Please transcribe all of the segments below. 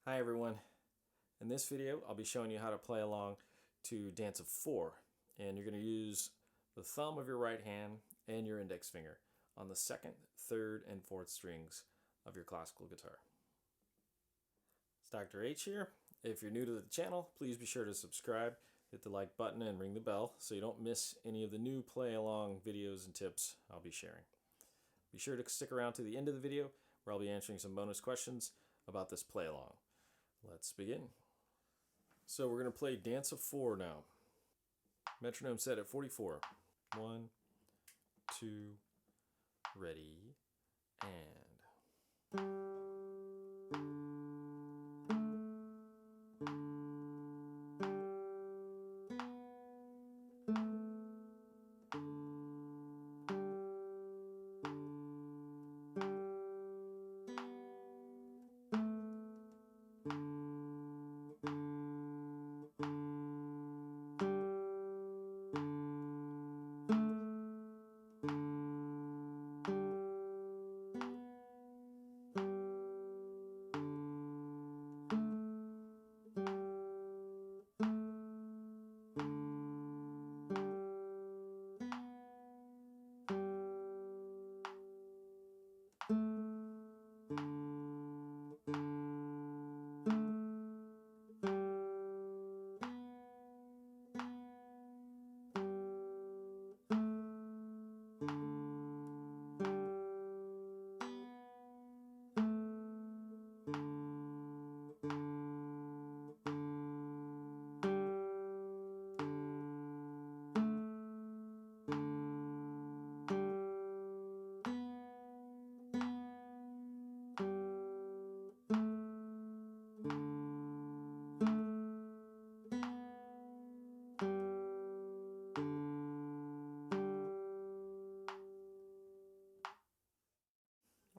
Hi everyone. In this video I'll be showing you how to play along to Dance of 4, and you're going to use the thumb of your right hand and your index finger on the second, third, and fourth strings of your classical guitar. It's Dr. H here. If you're new to the channel, please be sure to subscribe, hit the like button, and ring the bell so you don't miss any of the new play along videos and tips I'll be sharing. Be sure to stick around to the end of the video where I'll be answering some bonus questions about this play along. Let's begin. So we're going to play Dance of 4 now. Metronome set at 44. 1, 2, ready, and...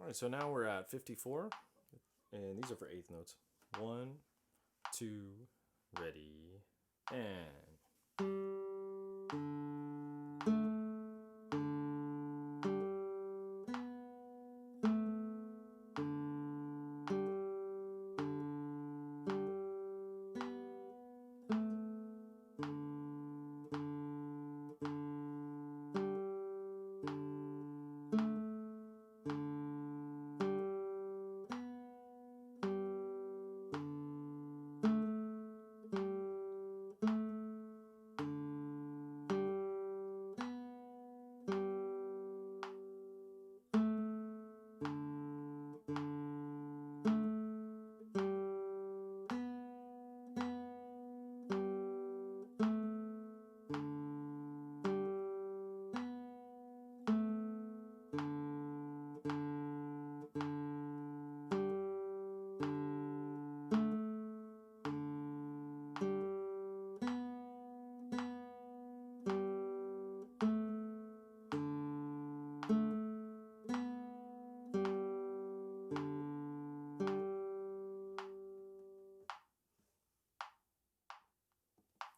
Alright, so now we're at 54, and these are for eighth notes. 1, 2, ready, and...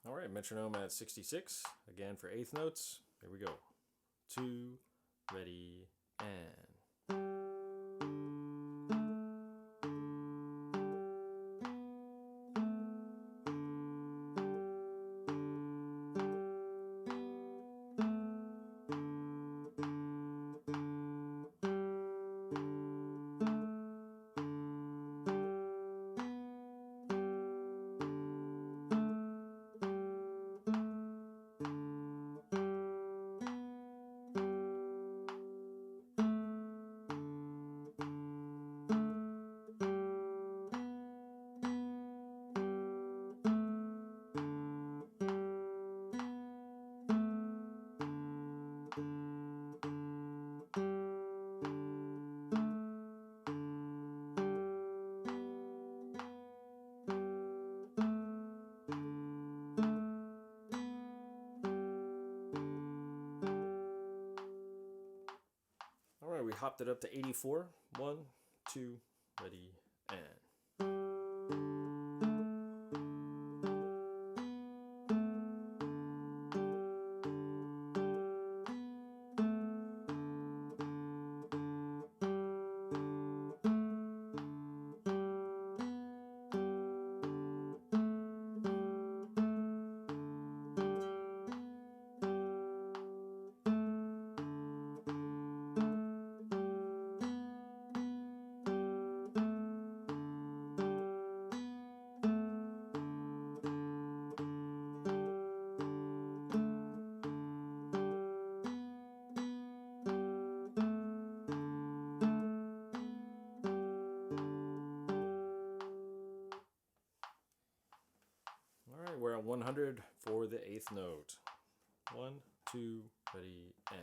Alright, metronome at 66, again for eighth notes. Here we go. 2, ready, and... Alright, we hopped it up to 84. 1, 2, ready, and... 100 for the 8th note. 1, 2, ready, and...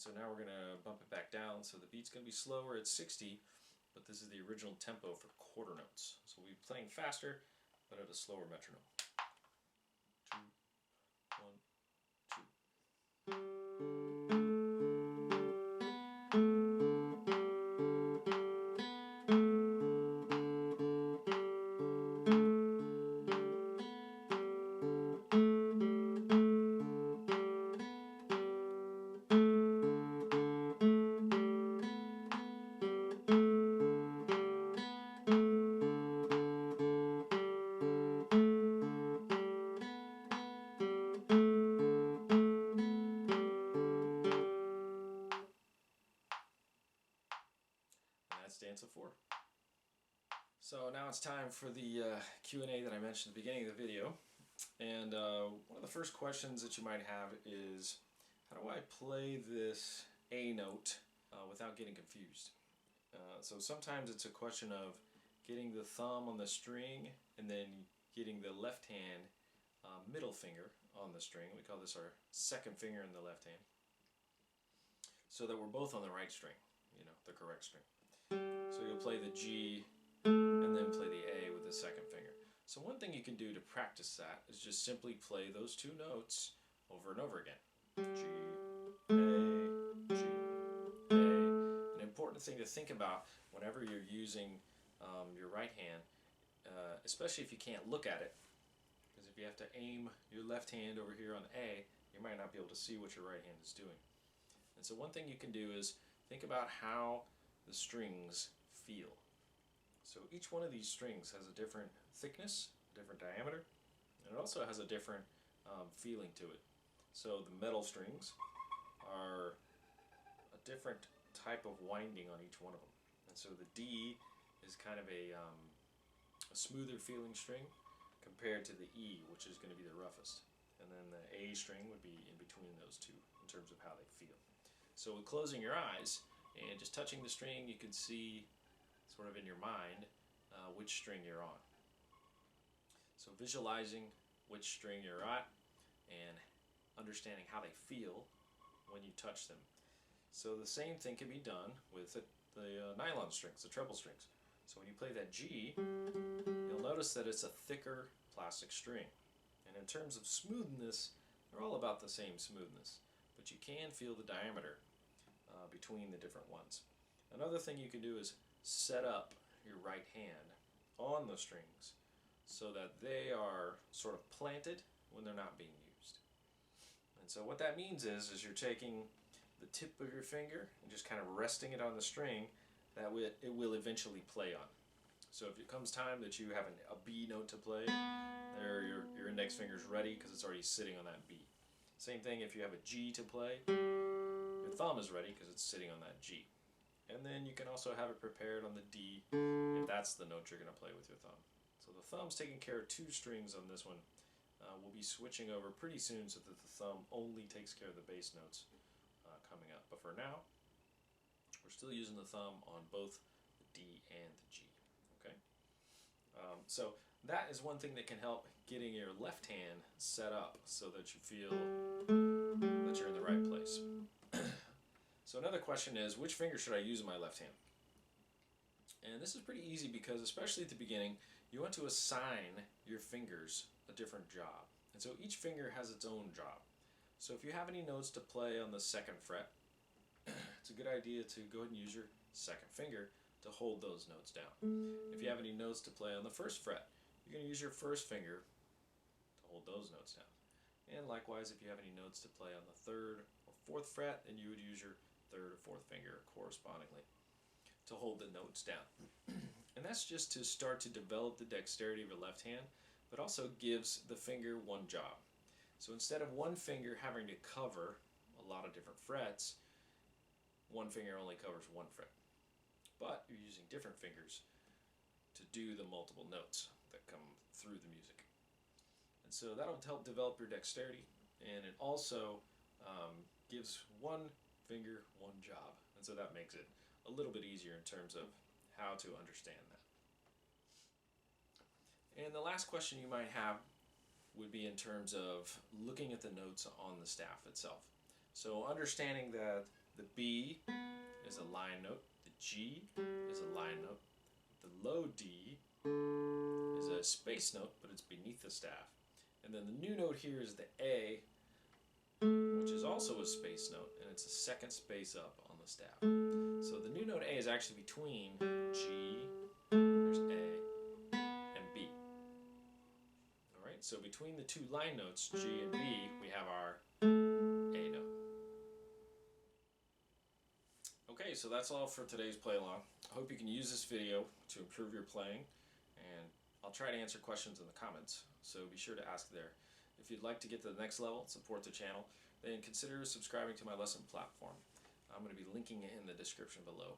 So now we're going to bump it back down, so the beat's going to be slower at 60, but this is the original tempo for quarter notes. So we'll be playing faster, but at a slower metronome. 2, 1, 2. Stanza 4. So now it's time for the Q&A that I mentioned at the beginning of the video. And one of the first questions that you might have is, how do I play this A note without getting confused? So sometimes it's a question of getting the thumb on the string and then getting the left hand middle finger on the string. We call this our second finger in the left hand, so that we're both on the right string, the correct string. So you'll play the G and then play the A with the second finger. So one thing you can do to practice that is just simply play those two notes over and over again. G, A, G, A. An important thing to think about whenever you're using your right hand, especially if you can't look at it, because if you have to aim your left hand over here on A, you might not be able to see what your right hand is doing. And so one thing you can do is think about how the strings feel. So each one of these strings has a different thickness, different diameter, and it also has a different feeling to it. So the metal strings are a different type of winding on each one of them. And so the D is kind of a smoother feeling string compared to the E, which is going to be the roughest. And then the A string would be in between those two in terms of how they feel. So with closing your eyes and just touching the string, you can see sort of in your mind which string you're on. So visualizing which string you're at and understanding how they feel when you touch them. So the same thing can be done with the nylon strings, the treble strings. So when you play that G, you'll notice that it's a thicker plastic string. And in terms of smoothness, they're all about the same smoothness, but you can feel the diameter between the different ones. Another thing you can do is set up your right hand on the strings so that they are sort of planted when they're not being used. And so what that means is you're taking the tip of your finger and just kind of resting it on the string that it will eventually play on. So if it comes time that you have a B note to play, there your index finger is ready because it's already sitting on that B. Same thing if you have a G to play, your thumb is ready because it's sitting on that G. And then you can also have it prepared on the D if that's the note you're going to play with your thumb. So the thumb's taking care of two strings on this one. We'll be switching over pretty soon so that the thumb only takes care of the bass notes coming up. But for now, we're still using the thumb on both the D and the G. Okay. So that is one thing that can help getting your left hand set up so that you feel that you're in the right place. So another question is, which finger should I use in my left hand? And this is pretty easy because, especially at the beginning, you want to assign your fingers a different job. And so each finger has its own job. So if you have any notes to play on the 2nd fret, it's a good idea to go ahead and use your 2nd finger to hold those notes down. If you have any notes to play on the 1st fret, you're going to use your 1st finger to hold those notes down. And likewise, if you have any notes to play on the 3rd or 4th fret, then you would use your third or fourth finger correspondingly to hold the notes down. And that's just to start to develop the dexterity of your left hand, but also gives the finger one job. So instead of one finger having to cover a lot of different frets, one finger only covers one fret. But you're using different fingers to do the multiple notes that come through the music. And so that'll help develop your dexterity, and it also gives one finger one job. And so that makes it a little bit easier in terms of how to understand that. And the last question you might have would be in terms of looking at the notes on the staff itself. So understanding that the B is a line note, the G is a line note, the low D is a space note, but it's beneath the staff. And then the new note here is the A, which is also a space note, and it's a second space up on the staff. So the new note A is actually between G, there's A, and B. Alright, so between the two line notes, G and B, we have our A note. Okay, so that's all for today's play along. I hope you can use this video to improve your playing, and I'll try to answer questions in the comments, so be sure to ask there. If you'd like to get to the next level, support the channel, then consider subscribing to my lesson platform. I'm going to be linking it in the description below.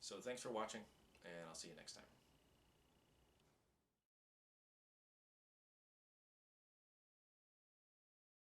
So thanks for watching, and I'll see you next time.